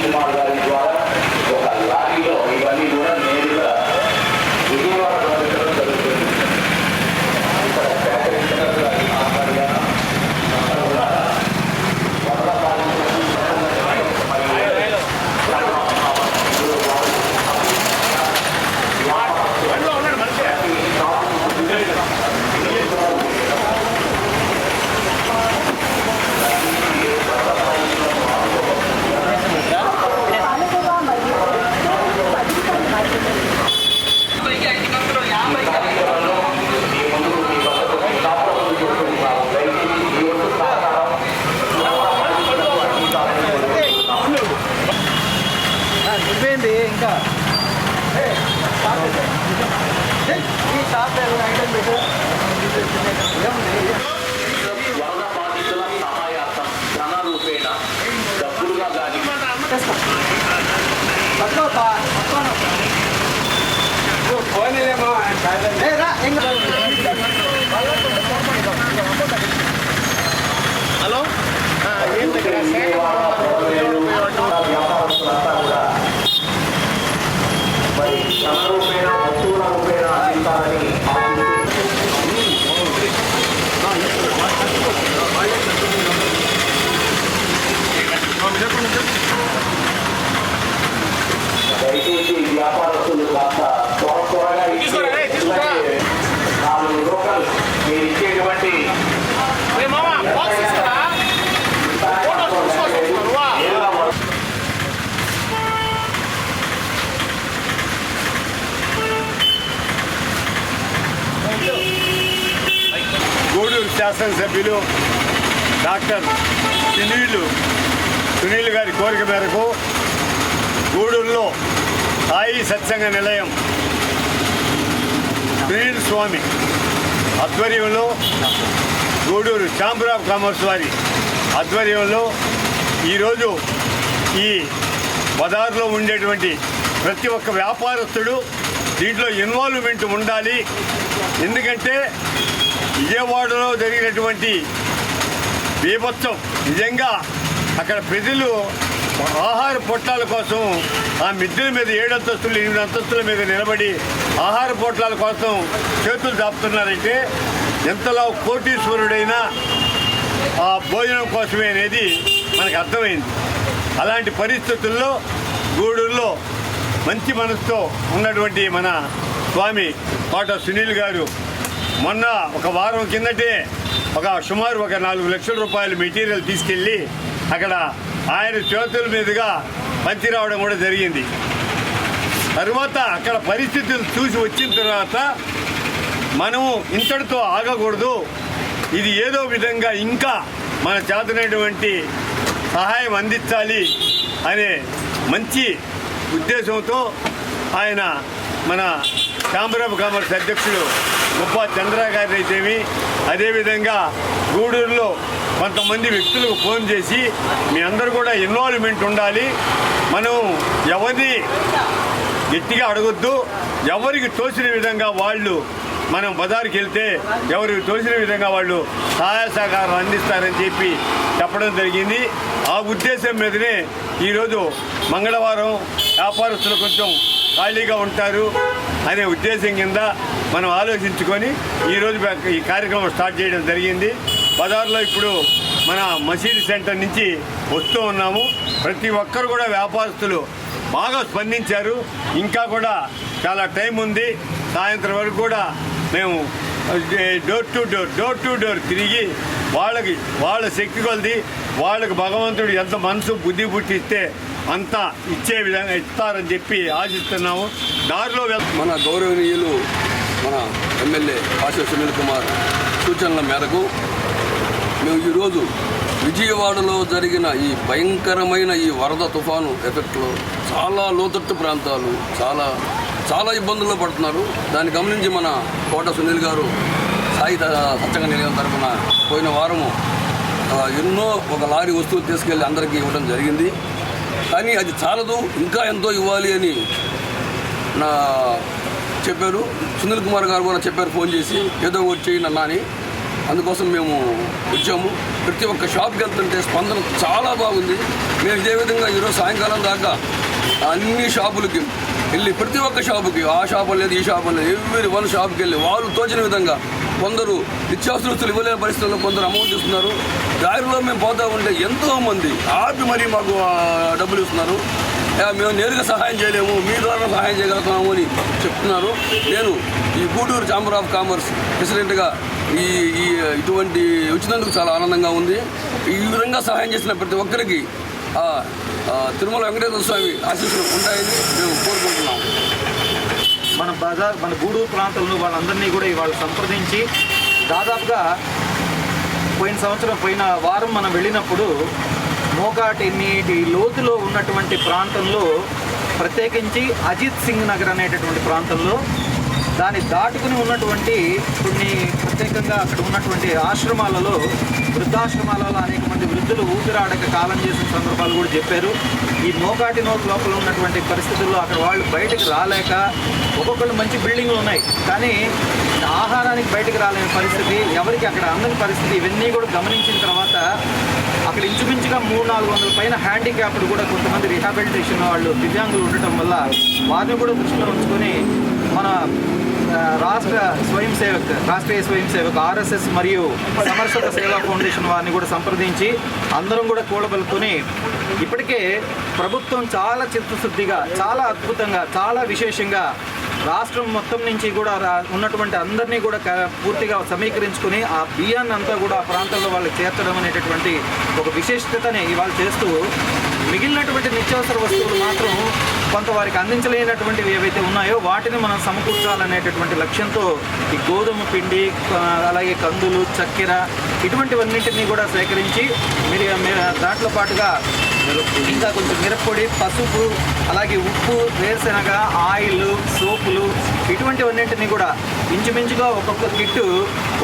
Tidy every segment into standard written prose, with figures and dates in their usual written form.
కుమార్ గారి ద్వారా ఒక లారీలో ఇవన్నీ కూడా నేరుగా విజయవాడ పంపించడం జరుగుతుంది. ఇక్కడ సేకరించిన ఆహార్యాన ఇంకా వరద బాధితుల సహాయార్థం ధన రూపేణ డబ్బులుగా కానీ హలో వ్యాపారస్తులంతా కూడా మరి ధన రూపేణ వస్తువుల రూపేణ అందిస్తారని దయచేసి వ్యాపారస్తులు కాస్త త్వరగా ఇచ్చే 4 రూపాయలు మీరు ఇచ్చేటువంటి గూడూరు శాసనసభ్యులు డాక్టర్ సునీల్ గారి కోరిక మేరకు గూడూరులో సాయి సత్సంగ నిలయం సునీల్ స్వామి ఆధ్వర్యంలో గూడూరు ఛాంబర్ ఆఫ్ కామర్స్ వారి ఆధ్వర్యంలో ఈరోజు ఈ బజార్లో ఉండేటువంటి ప్రతి ఒక్క వ్యాపారస్తుడు దీంట్లో ఇన్వాల్వ్మెంట్ ఉండాలి. ఎందుకంటే విజయవాడలో జరిగినటువంటి బీభత్సం నిజంగా అక్కడ ప్రజలు ఆహార పొట్లాల కోసం ఆ మిద్దెల మీద 7 అంతస్తులు 8 అంతస్తుల మీద నిలబడి ఆహార పొట్లాల కోసం చేతులు చాపుతున్నారంటే ఎంతలో కోటీశ్వరుడైనా ఆ భోజనం కోసమే అనేది మనకు అర్థమైంది. అలాంటి పరిస్థితుల్లో గూడూరులో మంచి మనసుతో ఉన్నటువంటి మన స్వామి కోట సునీల్ గారు మొన్న ఒక వారం కిందటే సుమారు 4 లక్షల రూపాయల మెటీరియల్ తీసుకెళ్ళి అక్కడ ఆయన చేతుల మీదుగా పంచి రావడం కూడా జరిగింది. తర్వాత అక్కడ పరిస్థితులు చూసి వచ్చిన తర్వాత మనము ఇంతటితో ఆగకూడదు, ఇది ఏదో విధంగా ఇంకా మన చేతనైనటువంటి సహాయం అందించాలి అనే మంచి ఉద్దేశంతో ఆయన మన ఛాంబర్ ఆఫ్ కామర్స్ అధ్యక్షుడు గుబ్బా చంద్ర గారి అయితేమి, అదేవిధంగా గూడూరులో కొంతమంది వ్యక్తులకు ఫోన్ చేసి మీ అందరూ కూడా ఇన్వాల్వ్మెంట్ ఉండాలి, మనం ఎవరిని గట్టిగా అడగొద్దు, ఎవరికి తోచిన విధంగా వాళ్ళు మనం బజారుకి వెళ్తే ఎవరికి తోచిన విధంగా వాళ్ళు సహాయ సహకారం అందిస్తారని చెప్పడం జరిగింది. ఆ ఉద్దేశం మీదనే ఈరోజు మంగళవారం వ్యాపారస్తులు కొంచెం ఖాళీగా ఉంటారు అనే ఉద్దేశం కింద మనం ఆలోచించుకొని ఈరోజు ఈ కార్యక్రమం స్టార్ట్ చేయడం జరిగింది. బజార్లో ఇప్పుడు మన మసీదు సెంటర్ నుంచి వస్తూ ఉన్నాము. ప్రతి ఒక్కరు కూడా వ్యాపారస్తులు బాగా స్పందించారు. ఇంకా కూడా చాలా టైం ఉంది, సాయంత్రం వరకు కూడా మేము డోర్ టు డోర్ తిరిగి వాళ్ళ శక్తి కొలది వాళ్ళకి భగవంతుడు ఎంత మనసు బుద్ధి పుట్టిస్తే అంతా ఇచ్చే విధంగా ఇస్తారని చెప్పి ఆశిస్తున్నాము. దారిలో మన గౌరవనీయులు మన ఎమ్మెల్యే ఆశా సునీల్ కుమార్ సూచనల మేరకు మేము ఈరోజు విజయవాడలో జరిగిన ఈ భయంకరమైన ఈ వరద తుఫాను ఎఫెక్ట్లో చాలా లోతట్టు ప్రాంతాలు చాలా ఇబ్బందుల్లో పడుతున్నారు. దాన్ని గమనించి మన కోట సునీల్ గారు సాయి సత్సంగ నిలయం తరఫున పోయిన వారము ఎన్నో ఒక లారీ వస్తువులు తీసుకెళ్ళి అందరికీ ఇవ్వడం జరిగింది. కానీ అది చాలదు, ఇంకా ఎంతో ఇవ్వాలి అని చెప్పారు. సునీల్ కుమార్ గారు కూడా చెప్పారు ఫోన్ చేసి, ఏదో ఒకటి చేయండి అన్నా అని. అందుకోసం మేము వచ్చాము. ప్రతి ఒక్క షాప్కి వెళ్తుంటే స్పందన చాలా బాగుంది. మేము ఇదే విధంగా ఈరోజు సాయంకాలం దాకా అన్ని షాపులకి వెళ్ళి ప్రతి ఒక్క షాపుకి, ఆ షాపు లేదు ఈ షాపు లేదు, ఎవరి వన్ షాప్కి వెళ్ళి వాళ్ళు తోచిన విధంగా కొందరు నిత్యావసర వస్తువులు ఇవ్వలేని పరిస్థితుల్లో కొందరు అమౌంట్ ఇస్తున్నారు. దారిలో మేము పోతూ ఉంటే ఎంతోమంది ఆపి మరీ మాకు డబ్బులు ఇస్తున్నారు. మేము నేరుగా సహాయం చేయలేము, మీ ద్వారా సహాయం చేయగలుగుతున్నాము అని చెప్తున్నారు. నేను ఈ గూడూరు ఛాంబర్ ఆఫ్ కామర్స్ ప్రెసిడెంట్గా ఇటువంటి వచ్చినందుకు చాలా ఆనందంగా ఉంది. ఈ విధంగా సహాయం చేసిన ప్రతి ఒక్కరికి తిరుమల వెంకటేశ్వర స్వామి ఆశీస్సులు ఉంటాయని మేము కోరుకుంటున్నాము. మన గూడూరు ప్రాంతంలో వాళ్ళందరినీ కూడా ఇవాళ సంప్రదించి దాదాపుగా పోయిన వారం మనం వెళ్ళినప్పుడు మోకాటి నీటి లోతులో ఉన్నటువంటి ప్రాంతంలో, ప్రత్యేకించి అజిత్ సింగ్ నగర్ అనేటటువంటి ప్రాంతంలో దాన్ని దాటుకుని ఉన్నటువంటి కొన్ని ప్రత్యేకంగా అక్కడ ఉన్నటువంటి ఆశ్రమాలలో, వృద్ధాశ్రమాలలో అనేక మంది వృద్ధులు ఊపిరాడక కాలం చేసిన సందర్భాలు కూడా చెప్పారు. ఈ మోకాటి నోట్ లోపల ఉన్నటువంటి పరిస్థితుల్లో అక్కడ వాళ్ళు బయటకు రాలేక, ఒక్కొక్కళ్ళు మంచి బిల్డింగ్లు ఉన్నాయి కానీ ఆహారానికి బయటకు రాలేని పరిస్థితి, ఎవరికి అక్కడ అందని పరిస్థితి, ఇవన్నీ కూడా గమనించిన తర్వాత అక్కడ ఇంచుమించుగా 300-400 పైన హ్యాండిక్యాప్డ్ కూడా కొంతమంది రిహాబిలిటేషన్ వాళ్ళు దివ్యాంగులు ఉండటం వల్ల వారిని కూడా దృష్టిలో ఉంచుకొని మన రాష్ట్రీయ స్వయం సేవక్ RSS మరియు సమర్శక సేవా ఫౌండేషన్ వారిని కూడా సంప్రదించి అందరం కూడా కూడబలుకొని ఇప్పటికే ప్రభుత్వం చాలా చిత్తశుద్ధిగా, చాలా అద్భుతంగా, చాలా విశేషంగా రాష్ట్రం మొత్తం నుంచి కూడా ఉన్నటువంటి అందరినీ కూడా పూర్తిగా సమీకరించుకుని ఆ బియ్యాన్ని అంతా కూడా ఆ ప్రాంతంలో వాళ్ళకి చేర్చడం అనేటటువంటి ఒక విశేషతని ఇవాళ చేస్తూ, మిగిలినటువంటి నిత్యావసర వస్తువులు మాత్రం కొంత వారికి అందించలేనటువంటివి ఏవైతే ఉన్నాయో వాటిని మనం సమకూర్చాలనేటటువంటి లక్ష్యంతో ఈ గోధుమ పిండి, అలాగే కందులు, చక్కెర ఇటువంటివన్నింటినీ కూడా సేకరించి దాంట్లో పాటుగా ఇంకా కొంచెం మిరప్పొడి, పసుపు, అలాగే ఉప్పు, వేరుశెనగ, ఆయిల్, సోపులు ఇటువంటివన్నింటినీ కూడా ఇంచుమించుగా ఒక్కొక్క కిట్టు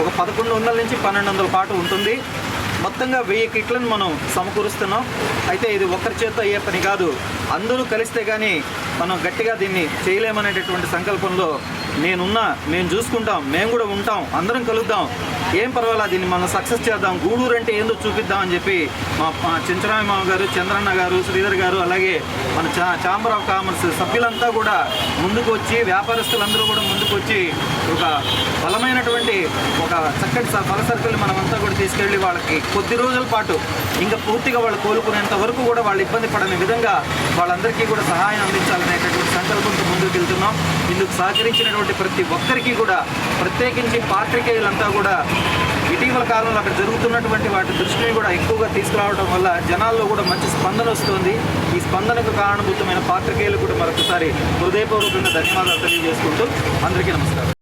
ఒక 1100 నుంచి 1200 పాటు ఉంటుంది. మొత్తంగా 1000 కిట్లను మనం సమకూరుస్తున్నాం. అయితే ఇది ఒక్కరి చేత అయ్యే పని కాదు, అందరూ కలిస్తే కానీ మనం గట్టిగా దీన్ని చేయలేమనేటటువంటి సంకల్పంలో మేము చూసుకుంటాం, మేము కూడా ఉంటాం, అందరం కలుద్దాం, ఏం పర్వాలా దీన్ని మనం సక్సెస్ చేద్దాం, గూడూరు అంటే ఏందో చూపిద్దాం అని చెప్పి మా చించరాయమామ గారు, చంద్రన్న గారు, శ్రీధర్ గారు, అలాగే మన ఛాంబర్ ఆఫ్ కామర్స్ సభ్యులంతా కూడా ముందుకు వచ్చి, వ్యాపారస్తులందరూ కూడా ముందుకు వచ్చి ఒక బలమైనటువంటి ఒక చక్కటి ఫలసరుకులు మనమంతా కూడా తీసుకెళ్ళి వాళ్ళకి కొద్ది రోజుల పాటు ఇంకా పూర్తిగా వాళ్ళు కోలుకునేంత వరకు కూడా వాళ్ళు ఇబ్బంది పడని విధంగా వాళ్ళందరికీ కూడా సహాయం అందించాలనేటటువంటి సంకల్పంతో ముందుకు వెళ్తున్నాం. ఇందుకు సహకరించినటువంటి ప్రతి ఒక్కరికి కూడా, ప్రత్యేకించి పాత్రికేయులంతా కూడా ఇటీవల కాలంలో అక్కడ జరుగుతున్నటువంటి వాటి దృష్టిని కూడా ఎక్కువగా తీసుకురావడం వల్ల జనాల్లో కూడా మంచి స్పందన వస్తుంది. ఈ స్పందనకు కారణభూతమైన పాత్రికేయులు కూడా మరొకసారి హృదయపూర్వకంగా ధన్యవాదాలు తెలియజేసుకుంటూ అందరికీ నమస్కారం.